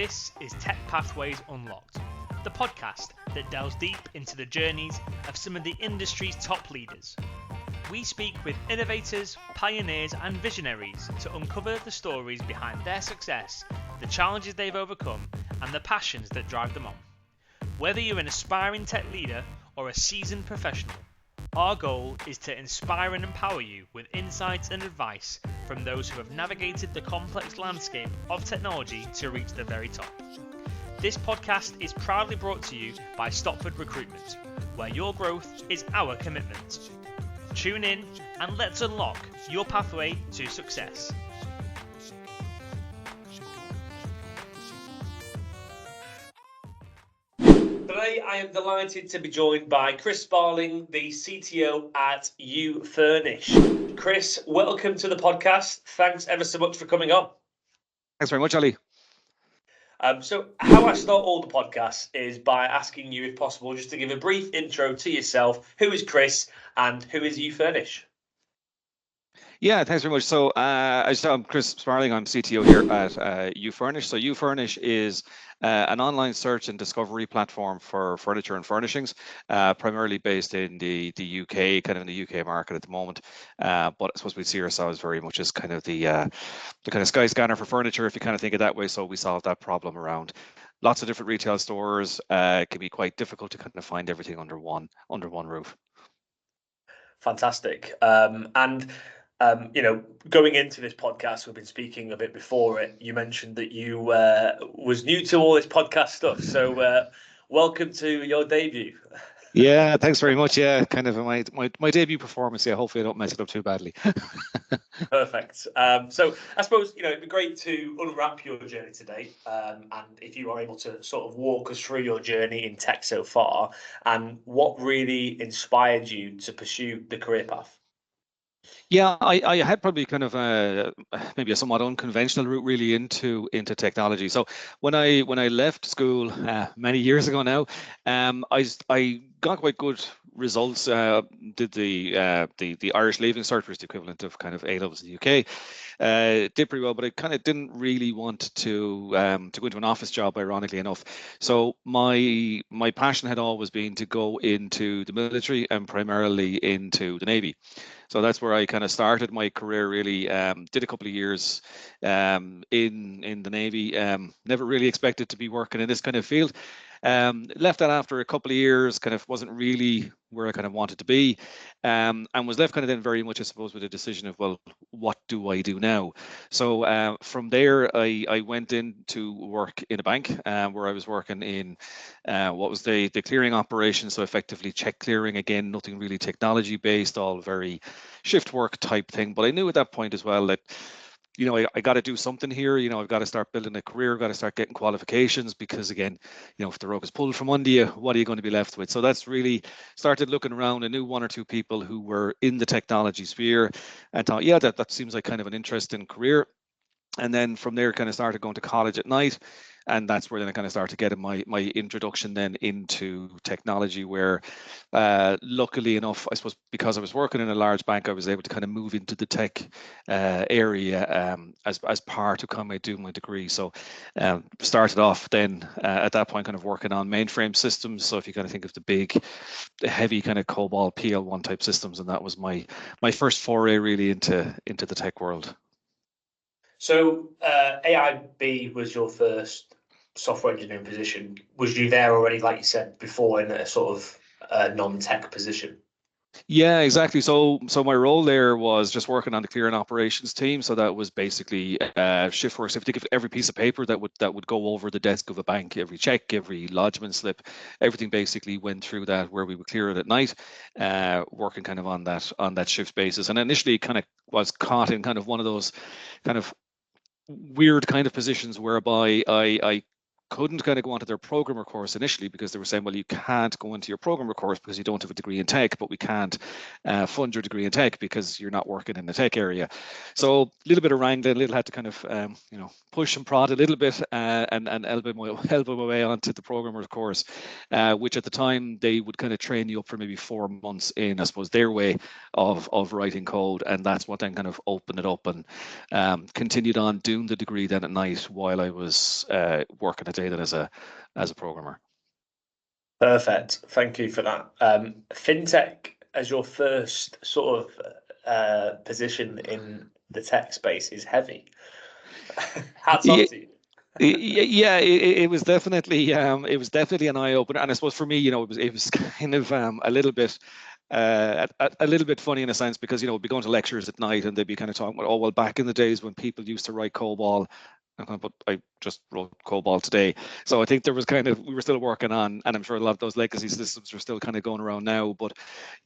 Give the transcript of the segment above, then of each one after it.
This is Tech Pathways Unlocked, the podcast that delves deep into the journeys of some of the industry's top leaders. We speak with innovators, pioneers and visionaries to uncover the stories behind their success, the challenges they've overcome and the passions that drive them on. Whether you're an aspiring tech leader or a seasoned professional, our goal is to inspire and empower you with insights and advice from those who have navigated the complex landscape of technology to reach the very top. This podcast is proudly brought to you by Stopford Recruitment, where your growth is our commitment. Tune in and let's unlock your pathway to success. Today I am delighted to be joined by Chris Sparling, the CTO at Ufurnish. Chris, welcome to the podcast. Thanks ever so much for coming on. Thanks very much, Ali. So how I start all the podcasts is by asking you, if possible, just to give a brief intro to yourself. Who is Chris and who is Ufurnish? Yeah, thanks very much. So I'm Chris Sparling. I'm CTO here at Ufurnish. So Ufurnish is an online search and discovery platform for furniture and furnishings, primarily based in the UK, kind of in the UK market at the moment. But I suppose we see ourselves very much as kind of the kind of sky scanner for furniture, if you kind of think it that way. So we solve that problem around lots of different retail stores. It can be quite difficult to kind of find everything under one roof. Fantastic. Going into this podcast, we've been speaking a bit before it. You mentioned that you was new to all this podcast stuff. So welcome to your debut. Yeah, thanks very much. Yeah, kind of my debut performance. Yeah, hopefully I don't mess it up too badly. Perfect. So I suppose, it'd be great to unwrap your journey today. And if you are able to sort of walk us through your journey in tech so far and what really inspired you to pursue the career path. Yeah, I had probably kind of maybe a somewhat unconventional route really into technology. So when I left school many years ago now, I got quite good results. Did the Irish Leaving Cert, which is the equivalent of kind of A-levels in the UK. Did pretty well, but I kind of didn't really want to go into an office job, ironically enough. So my passion had always been to go into the military and primarily into the Navy. So that's where I kind of started my career really. Did a couple of years in the Navy. Never really expected to be working in this kind of field. Left that after a couple of years, kind of wasn't really where I kind of wanted to be, and was left kind of then very much, I suppose, with a decision of, well, what do I do now? So from there, I went into work in a bank where I was working in what was the clearing operation, so effectively check clearing, again, nothing really technology based, all very shift work type thing. But I knew at that point as well that I got to do something here. I've got to start building a career, got to start getting qualifications, because again, if the rug is pulled from under you, what are you going to be left with? So that's really started looking around. I knew one or two people who were in the technology sphere and thought, yeah, that seems like kind of an interesting career. And then from there, kind of started going to college at night. And that's where then I kind of started getting my introduction then into technology, where luckily enough, I suppose, because I was working in a large bank, I was able to kind of move into the tech area as part of kind of doing my degree. So started off then at that point kind of working on mainframe systems. So if you kind of think of the heavy kind of COBOL PL1 type systems, and that was my first foray really into the tech world. So AIB was your first software engineering position. Was you there already, like you said before, in a sort of non-tech position? Yeah, exactly. So my role there was just working on the clearing operations team. So that was basically shift work. So if you think of every piece of paper that would go over the desk of a bank, every check, every lodgement slip, everything basically went through that, where we would clear it at night, working kind of on that shift basis. And initially kind of was caught in kind of one of those kind of weird kind of positions whereby I couldn't kind of go onto their programmer course initially because they were saying, well, you can't go into your programmer course because you don't have a degree in tech, but we can't fund your degree in tech because you're not working in the tech area. So a little bit of wrangling, a little had to kind of push and prod a little bit and elbow my way onto the programmer course, which at the time they would kind of train you up for maybe 4 months in, I suppose, their way of writing code, and that's what then kind of opened it up and continued on doing the degree then at night while I was working a day then as a programmer. Perfect. Thank you for that. Fintech as your first sort of position in the tech space is heavy. Hats off to you. Yeah, it was definitely an eye opener, and I suppose for me, it was kind of a little bit. A little bit funny in a sense because we'd be going to lectures at night and they'd be kind of talking about, oh well, back in the days when people used to write COBOL, but I just wrote COBOL today. So I think there was we were still working on, and I'm sure a lot of those legacy systems are still kind of going around now. But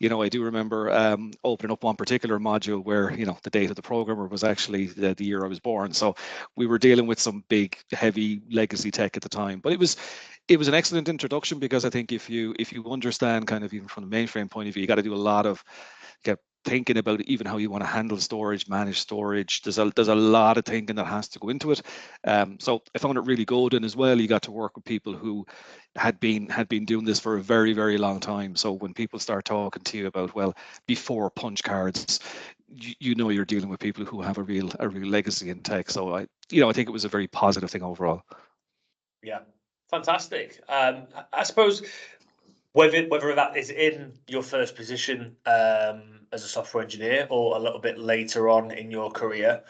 I do remember opening up one particular module where the date of the programmer was actually the year I was born. So we were dealing with some big, heavy legacy tech at the time. But it was an excellent introduction because I think if you understand kind of even from the mainframe point of view, you got to do a lot of thinking about even how you want to handle storage, manage storage. There's a lot of thinking that has to go into it. So I found it really good, and as well, you got to work with people who had been doing this for a very, very long time. So when people start talking to you about, well, before punch cards, you're dealing with people who have a real legacy in tech. So I think it was a very positive thing overall. Yeah, fantastic. I suppose whether that is in your first position as a software engineer or a little bit later on in your career,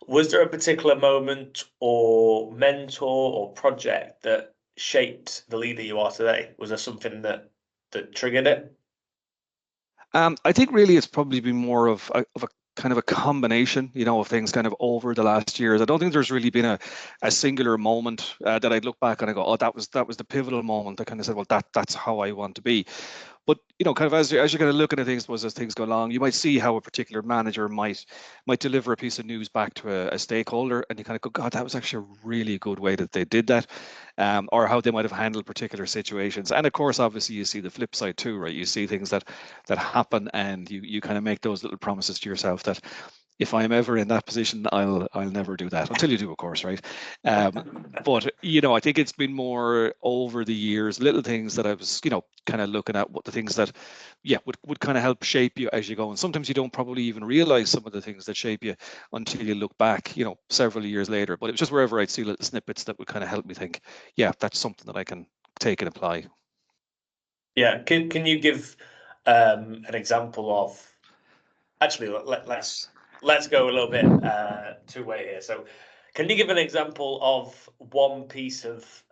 was there a particular moment or mentor or project that shaped the leader you are today? Was there something that triggered it? I think really it's probably been more of a kind of a combination, of things kind of over the last years. I don't think there's really been a singular moment that I'd look back and I go, oh, that was the pivotal moment. I kind of said, well, that's how I want to be. But kind of as you're kind of looking at things, as things go along, you might see how a particular manager might deliver a piece of news back to a stakeholder, and you kind of go, God, that was actually a really good way that they did that, or how they might have handled particular situations. And of course, obviously, you see the flip side too, right? You see things that happen, and you kind of make those little promises to yourself that if I'm ever in that position, I'll never do that, until you do, of course, right? But I think it's been more over the years, little things that I was kind of looking at, what the things that would kind of help shape you as you go. And sometimes you don't probably even realize some of the things that shape you until you look back several years later. But it was just wherever I'd see little snippets that would kind of help me think, yeah, that's something that I can take and apply. Yeah, can you give an example of, actually let's go a little bit two-way here. So can you give an example of one piece of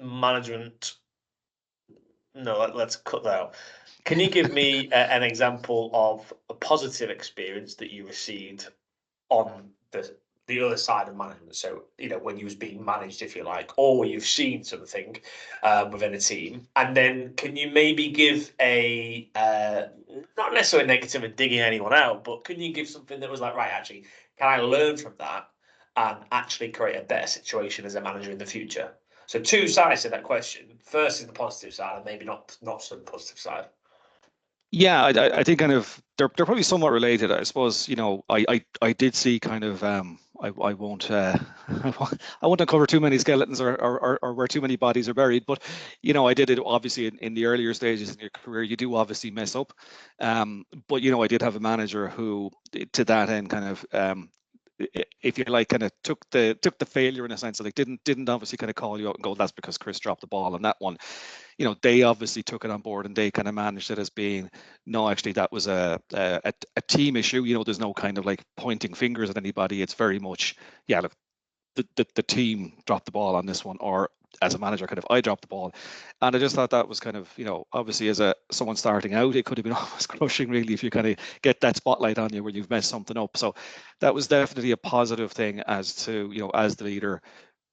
management? No, let's cut that out. Can you give me an example of a positive experience that you received on the other side of management? So, when you was being managed, if you like, or you've seen something within a team. And then can you maybe give a, not necessarily negative and digging anyone out, but can you give something that was like, right, actually, can I learn from that and actually create a better situation as a manager in the future? So two sides to that question. First is the positive side, and maybe not so positive side. Yeah, I think kind of they're probably somewhat related. I suppose I did see kind of I won't I won't uncover too many skeletons or where too many bodies are buried, but I did it obviously in the earlier stages in your career. You do obviously mess up, but I did have a manager who, to that end, kind of if you like, kind of took the failure in a sense, like didn't obviously kind of call you out and go, that's because Chris dropped the ball on that one. They obviously took it on board and they kind of managed it as being, no, actually that was a team issue. There's no kind of like pointing fingers at anybody. It's very much, yeah, look, the team dropped the ball on this one, or as a manager, kind of I dropped the ball. And I just thought that was kind of, obviously as someone starting out, it could have been almost crushing really if you kind of get that spotlight on you where you've messed something up. So that was definitely a positive thing as to, as the leader,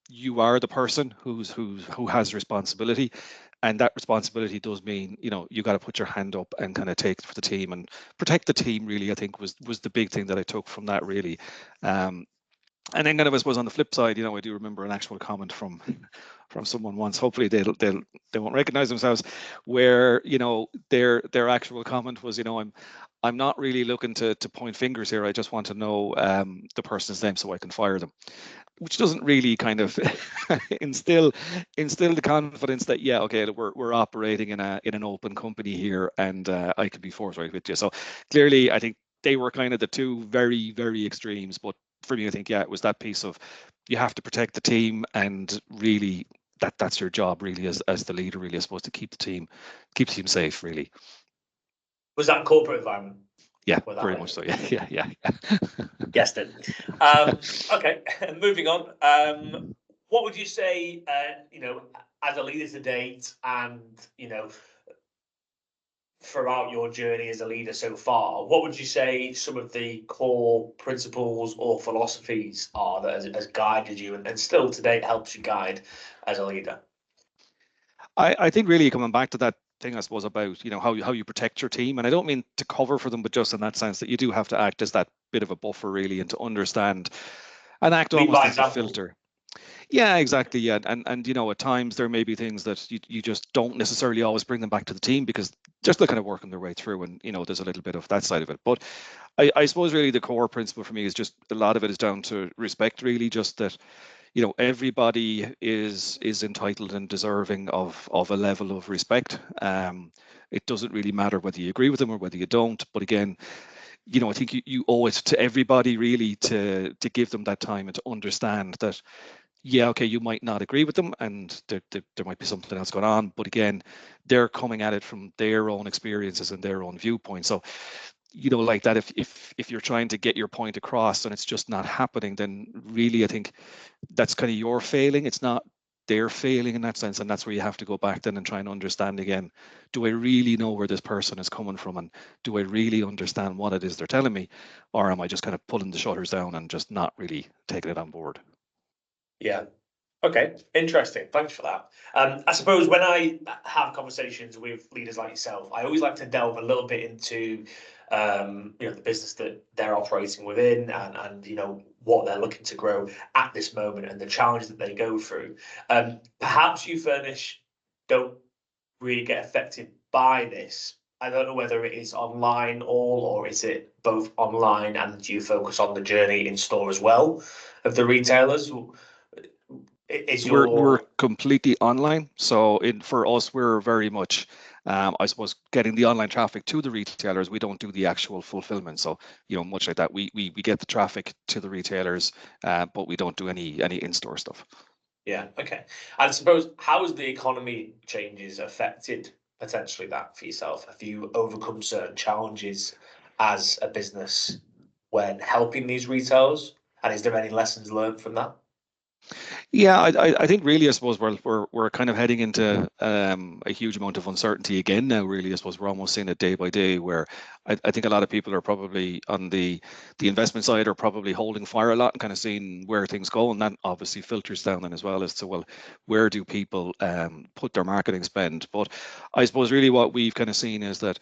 you are the person who has responsibility, and that responsibility does mean you got to put your hand up and kind of take it for the team and protect the team. Really, I think was the big thing that I took from that. Really, And then kind of, I suppose, on the flip side, I do remember an actual comment from someone once. Hopefully they won't recognize themselves, where their actual comment was, I'm not really looking to point fingers here. I just want to know the person's name so I can fire them, which doesn't really kind of instill the confidence that, yeah, okay, we're operating in an open company here, and I could be forthright with you. So clearly, I think they were kind of the two very, very extremes. But for me, I think, yeah, it was that piece of, you have to protect the team, and really that's your job, really, as the leader, really, I suppose, to keep the team safe, really. Was that corporate environment? Yeah, very much so. Yeah. Guessed it. Okay, moving on. What would you say, as a leader to date, and throughout your journey as a leader so far, what would you say some of the core principles or philosophies are that has guided you and still to date helps you guide as a leader? I think really coming back to that thing, I suppose, about how you protect your team, and I don't mean to cover for them, but just in that sense that you do have to act as that bit of a buffer, really, and to understand and act Lead almost by as a example. filter. Yeah, exactly. Yeah, and at times there may be things that you just don't necessarily always bring them back to the team, because just they're kind of working their way through, and there's a little bit of that side of it. But I suppose really the core principle for me is just, a lot of it is down to respect, really, just that everybody is entitled and deserving of a level of respect. It doesn't really matter whether you agree with them or whether you don't, but again, I think you owe it to everybody, really, to give them that time and to understand that, yeah, okay, you might not agree with them, and there might be something else going on, but again, they're coming at it from their own experiences and their own viewpoint. So like that, if you're trying to get your point across and it's just not happening, then really I think that's kind of your failing. It's not their failing in that sense, and that's where you have to go back then and try and understand again, do I really know where this person is coming from, and do I really understand what it is they're telling me, or am I just kind of pulling the shutters down and just not really taking it on board? Yeah. Okay, interesting. Thanks for that. I suppose when I have conversations with leaders like yourself, I always like to delve a little bit into, the business that they're operating within, and what they're looking to grow at this moment and the challenge that they go through. Perhaps Ufurnish don't really get affected by this. I don't know whether it is online all, or is it both online, and do you focus on the journey in store as well of the retailers? Is We're your completely online, so for us, we're very much, I suppose, getting the online traffic to the retailers. We don't do the actual fulfillment, so much like that, we get the traffic to the retailers, but we don't do any in-store stuff. Yeah, okay. I suppose, how has the economy changes affected potentially that for yourself? Have you overcome certain challenges as a business when helping these retailers? And is there any lessons learned from that? Yeah, I think really, I suppose we're kind of heading into a huge amount of uncertainty again now. Really, I suppose we're almost seeing it day by day, where I think a lot of people are probably on the investment side are probably holding fire a lot and kind of seeing where things go, and that obviously filters down then as well as to, well, where do people put their marketing spend? But I suppose really what we've kind of seen is that.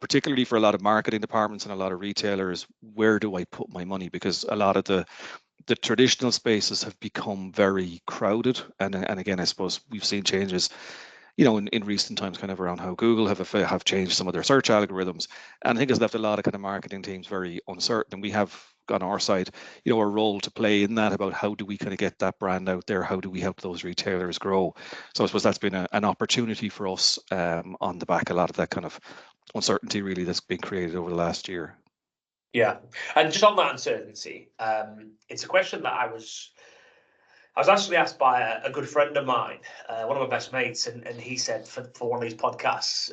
Particularly for a lot of marketing departments and a lot of retailers, where do I put my money? Because a lot of the traditional spaces have become very crowded, and again, I suppose we've seen changes in recent times kind of around how Google have changed some of their search algorithms, and I think it's left a lot of kind of marketing teams very uncertain, and we have on our side a role to play in that, about how do we kind of get that brand out there, how do we help those retailers grow. So I suppose that's been an opportunity for us, on the back of a lot of that kind of uncertainty really that's been created over the last year. Yeah, and just on that uncertainty, it's a question that I was actually asked by a good friend of mine, one of my best mates, and he said for one of these podcasts,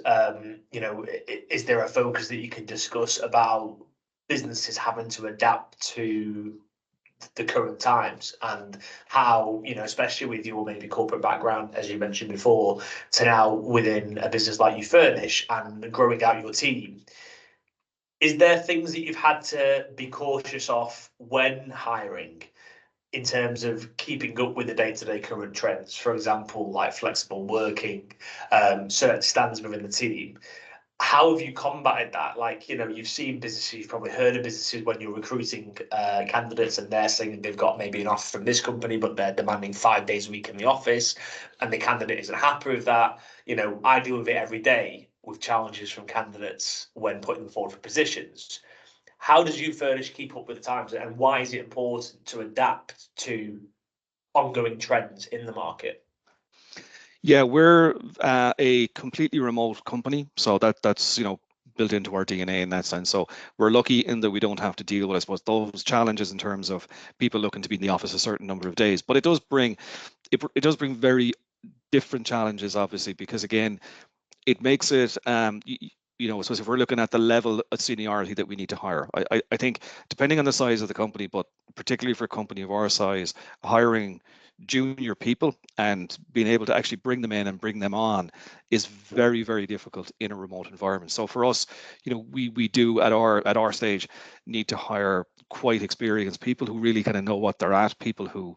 is there a focus that you can discuss about businesses having to adapt to the current times, and how, especially with your maybe corporate background, as you mentioned before, to now within a business like Ufurnish and growing out your team. Is there things that you've had to be cautious of when hiring, in terms of keeping up with the day-to-day current trends? For example, like flexible working, certain standards within the team. how have you combated that? Like, you've seen businesses, you've probably heard of businesses when you're recruiting candidates and they're saying they've got maybe an offer from this company, but they're demanding 5 days a week in the office and the candidate isn't happy with that. I deal with it every day with challenges from candidates when putting them forward for positions. How does Ufurnish keep up with the times, and why is it important to adapt to ongoing trends in the market? Yeah, we're a completely remote company, so that's built into our DNA in that sense. So we're lucky in that we don't have to deal with, I suppose, those challenges in terms of people looking to be in the office a certain number of days. But it does bring very different challenges, obviously, because again, it makes it I suppose if we're looking at the level of seniority that we need to hire, I think depending on the size of the company, but particularly for a company of our size, hiring junior people and being able to actually bring them in and bring them on is very, very difficult in a remote environment. So for us, we do at our stage need to hire quite experienced people who really kind of know what they're at, people who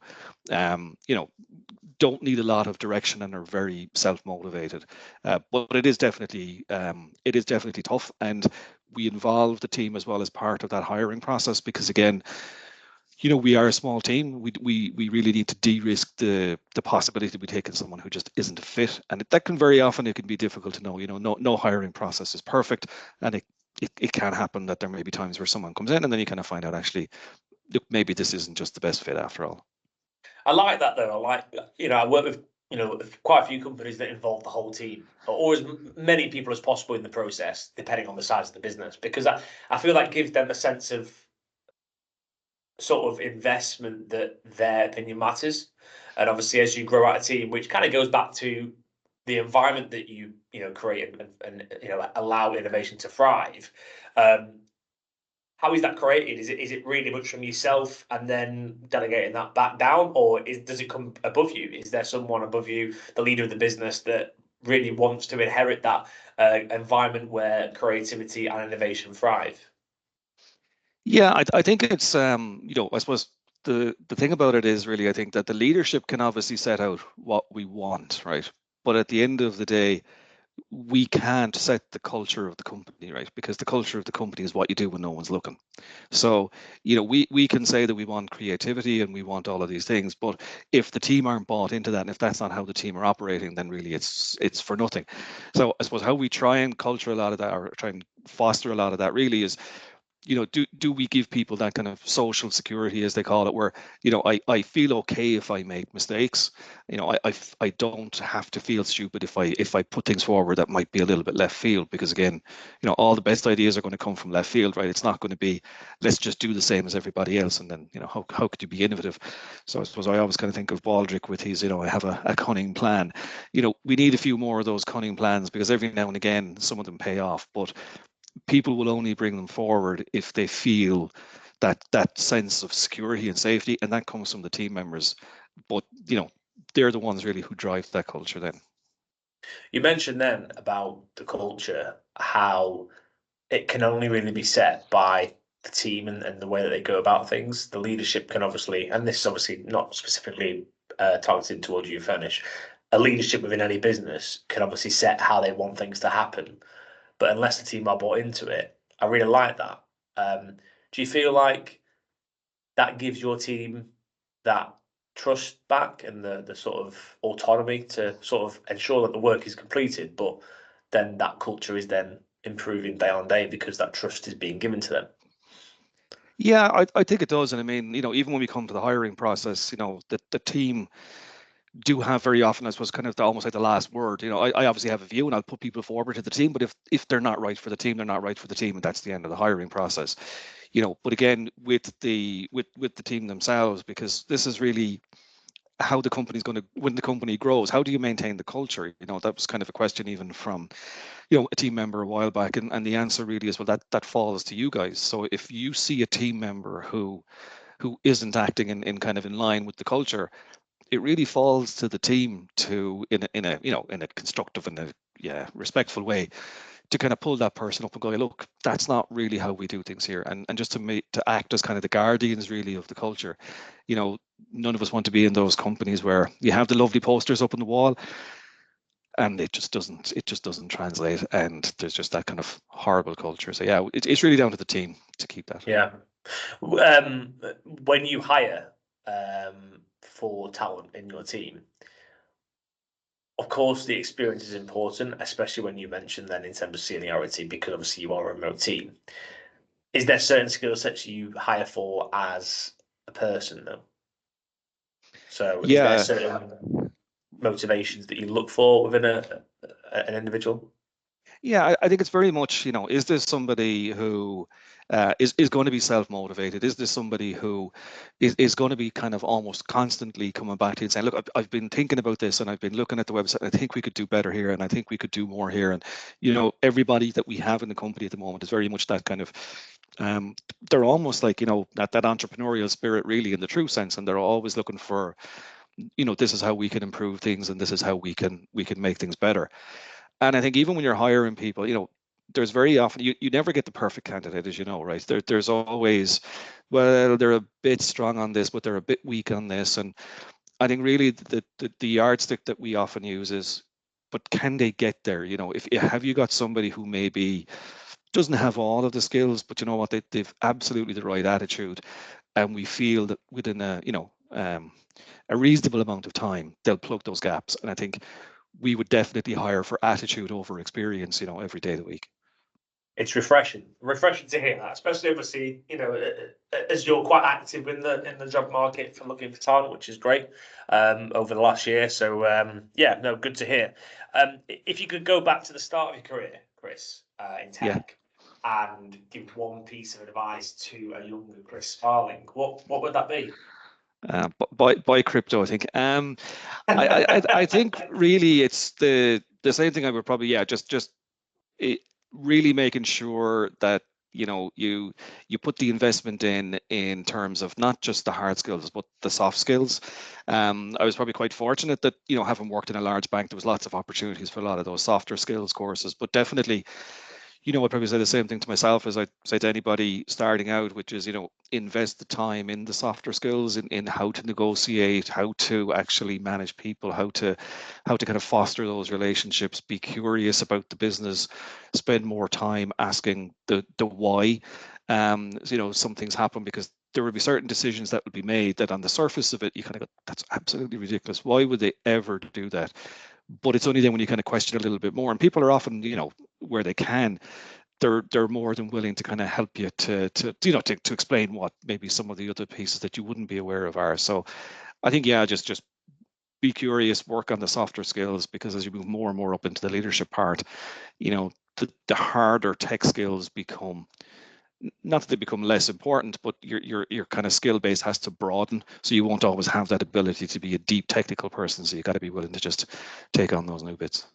don't need a lot of direction and are very self-motivated. But it is definitely tough, and we involve the team as well as part of that hiring process, because again, we are a small team. We really need to de-risk the possibility of we taking someone who just isn't a fit, and that can very often, it can be difficult to know. No hiring process is perfect, and it can happen that there may be times where someone comes in and then you kind of find out, actually, look, maybe this isn't just the best fit after all. I like that though. I work with, quite a few companies that involve the whole team, or as many people as possible in the process, depending on the size of the business, because I feel that gives them a sense of sort of investment that their opinion matters. And obviously, as you grow out a team, which kind of goes back to the environment that you create and allow innovation to thrive. How is that created? Is it really much from yourself and then delegating that back down, or does it come above you? Is there someone above you, the leader of the business, that really wants to inherit that environment where creativity and innovation thrive? Yeah, I think it's I suppose the thing about it is really, I think that the leadership can obviously set out what we want, right? But at the end of the day, we can't set the culture of the company, right? Because the culture of the company is what you do when no one's looking. So, we can say that we want creativity and we want all of these things, but if the team aren't bought into that, and if that's not how the team are operating, then really it's for nothing. So I suppose how we try and culture a lot of that, or try and foster a lot of that, really is, do we give people that kind of social security, as they call it, where, I feel okay if I make mistakes. I don't have to feel stupid if I put things forward that might be a little bit left field, because again, all the best ideas are going to come from left field, right? It's not going to be, let's just do the same as everybody else, and then, how could you be innovative? So I suppose I always kind of think of Baldrick with his, I have a cunning plan. We need a few more of those cunning plans, because every now and again some of them pay off, but people will only bring them forward if they feel that sense of security and safety, and that comes from the team members. But they're the ones really who drive that culture then. You mentioned then about the culture, how it can only really be set by the team and the way that they go about things. The leadership can obviously, and this is obviously not specifically targeted towards Ufurnish, a leadership within any business can obviously set how they want things to happen. But unless the team are bought into it, I really like that. Do you feel like that gives your team that trust back and the sort of autonomy to sort of ensure that the work is completed, but then that culture is then improving day on day because that trust is being given to them? Yeah, I think it does. And I mean, even when we come to the hiring process, the team do have very often, I suppose, kind of almost like the last word. I obviously have a view and I'll put people forward to the team, but if they're not right for the team, they're not right for the team, and that's the end of the hiring process. But again, with the team themselves, because this is really how the company's going to, when the company grows, how do you maintain the culture? That was kind of a question even from a team member a while back, and the answer really is, well, that falls to you guys. So if you see a team member who isn't acting in kind of in line with the culture, it really falls to the team to, in a constructive and respectful way, to kind of pull that person up and go, look, that's not really how we do things here, and just to act as kind of the guardians really of the culture. None of us want to be in those companies where you have the lovely posters up on the wall, and it just doesn't translate, and there's just that kind of horrible culture. So yeah, it's really down to the team to keep that. Yeah. When you hire for talent in your team, of course the experience is important, especially when you mention then in terms of seniority, because obviously you are a remote team. Is there certain skill sets you hire for as a person though? So is there Yeah, certain motivations that you look for within an individual? yeah, I think it's very much, is this somebody who is going to be self-motivated? Is this somebody who is going to be kind of almost constantly coming back to you and saying, look, I've been thinking about this, and I've been looking at the website, and I think we could do better here, and I think we could do more here. And, everybody that we have in the company at the moment is very much that kind of, they're almost like, that entrepreneurial spirit really in the true sense, and they're always looking for, this is how we can improve things, and this is how we can make things better. And I think even when you're hiring people, there's very often you never get the perfect candidate, as you know, right? There's always, well, they're a bit strong on this, but they're a bit weak on this. And I think really the yardstick that we often use is, but can they get there? If have you got somebody who maybe doesn't have all of the skills, but you know what, they've absolutely the right attitude, and we feel that within a reasonable amount of time they'll plug those gaps. And I think we would definitely hire for attitude over experience, every day of the week. It's refreshing to hear that, especially obviously, as you're quite active in the job market for looking for talent, which is great over the last year. So yeah, no, good to hear. If you could go back to the start of your career, Chris, in tech, and give one piece of advice to a younger Chris Sparling, what would that be? Buy crypto, I think. I think really it's the same thing. I would probably just really making sure that you put the investment in terms of not just the hard skills but the soft skills. I was probably quite fortunate that having worked in a large bank, there was lots of opportunities for a lot of those softer skills courses, but definitely I'd probably say the same thing to myself as I say to anybody starting out, which is, invest the time in the softer skills, in how to negotiate, how to actually manage people, how to kind of foster those relationships, be curious about the business, spend more time asking the why. Some things happen because there will be certain decisions that will be made that on the surface of it, you kind of go, that's absolutely ridiculous. Why would they ever do that? But it's only then when you kind of question a little bit more, and people are often, where they can, they're more than willing to kind of help you to explain what maybe some of the other pieces that you wouldn't be aware of are. So I think, just be curious, work on the softer skills, because as you move more and more up into the leadership part, the harder tech skills become, not that they become less important, but your kind of skill base has to broaden. So you won't always have that ability to be a deep technical person. So you got to be willing to just take on those new bits.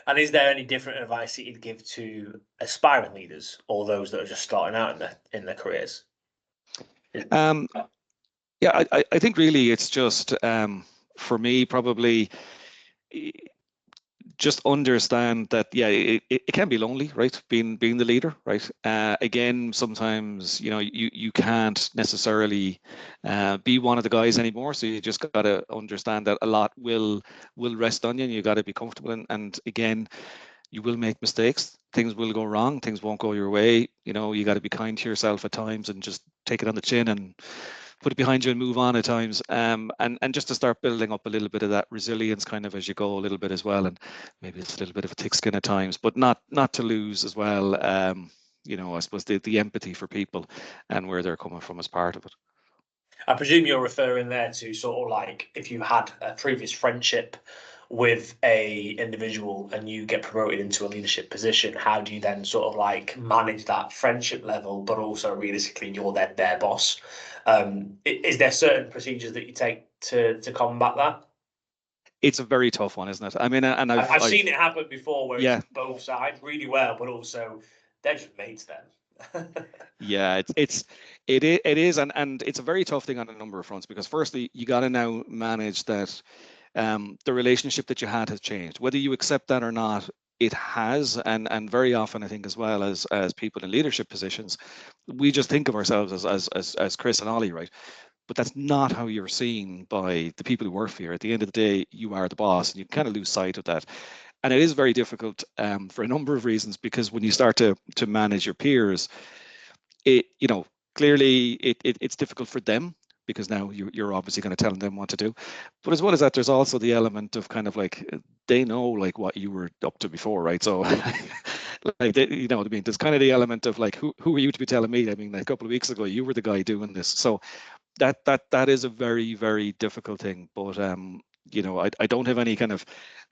And is there any different advice that you'd give to aspiring leaders or those that are just starting out in their careers? Yeah, I think really it's just for me probably just understand that it can be lonely, right? Being the leader, right? Again, sometimes you can't necessarily be one of the guys anymore, so you just got to understand that a lot will rest on you, and you got to be comfortable. And again, you will make mistakes, things will go wrong, things won't go your way. You got to be kind to yourself at times and just take it on the chin and put it behind you and move on at times, and just to start building up a little bit of that resilience kind of as you go a little bit as well. And maybe it's a little bit of a thick skin at times, but not to lose as well, I suppose the empathy for people and where they're coming from as part of it. I presume you're referring there to sort of like if you had a previous friendship with a individual and you get promoted into a leadership position, how do you then sort of like manage that friendship level, but also realistically you're then their boss? Is there certain procedures that you take to combat that? It's a very tough one, isn't it? I mean, and I've seen it happen before where yeah, it's both sides really well, but also they're just mates then. yeah, it is, and it's a very tough thing on a number of fronts, because firstly, you got to now manage that the relationship that you had has changed, whether you accept that or not. It has, and very often I think as well as people in leadership positions, we just think of ourselves as Chris and Ollie, right? but that's not how you're seen by the people who work for you. At the end of the day, you are the boss, and you kind of lose sight of that. And it is very difficult for a number of reasons, because when you start to manage your peers, it, clearly it's difficult for them, because now you're obviously going to tell them what to do. But as well as that, there's also the element of kind of like, they know like what you were up to before, right? So like they, what I mean, there's kind of the element of like, who are you to be telling me? I mean, like, a couple of weeks ago you were the guy doing this. So that is a very, very difficult thing. But I don't have any kind of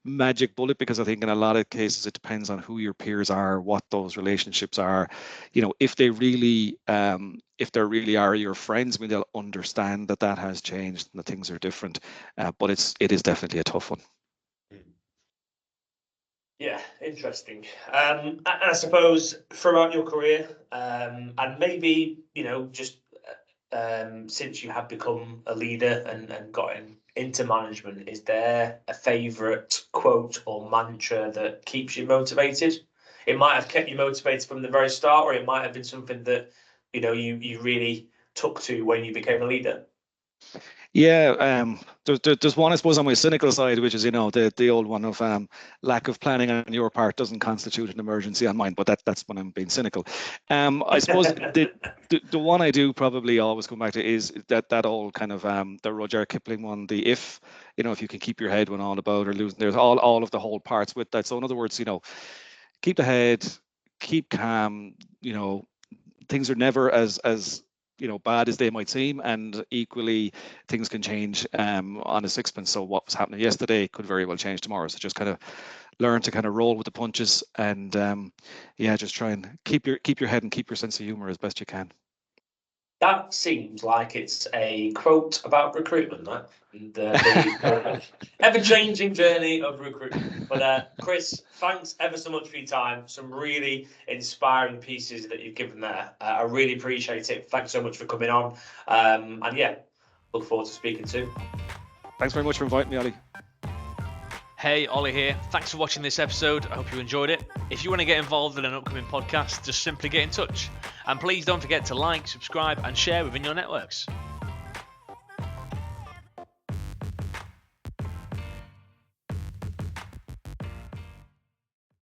magic bullet, because I think in a lot of cases it depends on who your peers are, what those relationships are. If they really are your friends, I mean, they'll understand that has changed and that things are different. But it is definitely a tough one. Yeah, interesting. And I suppose throughout your career, and maybe just since you have become a leader and gotten into management, is there a favourite quote or mantra that keeps you motivated? It might have kept you motivated from the very start, or it might have been something that you really took to when you became a leader. Yeah, there's one, I suppose, on my cynical side, which is the old one of lack of planning on your part doesn't constitute an emergency on mine, but that's when I'm being cynical. I suppose the one I do probably always come back to is that old kind of the Rudyard Kipling one, the if you can keep your head when all about or losing, there's all of the whole parts with that. So in other words, keep the head, keep calm. Things are never as bad as they might seem, and equally things can change on a sixpence. So what was happening yesterday could very well change tomorrow. So just kind of learn to kind of roll with the punches, and just try and keep your head and keep your sense of humor as best you can. That seems like it's a quote about recruitment, right? The ever-changing journey of recruitment. But Chris, thanks ever so much for your time. Some really inspiring pieces that you've given there. I really appreciate it. Thanks so much for coming on. And yeah, look forward to speaking soon. Thanks very much for inviting me, Ollie. Hey, Ollie here. Thanks for watching this episode. I hope you enjoyed it. If you want to get involved in an upcoming podcast, just simply get in touch. And please don't forget to like, subscribe, and share within your networks.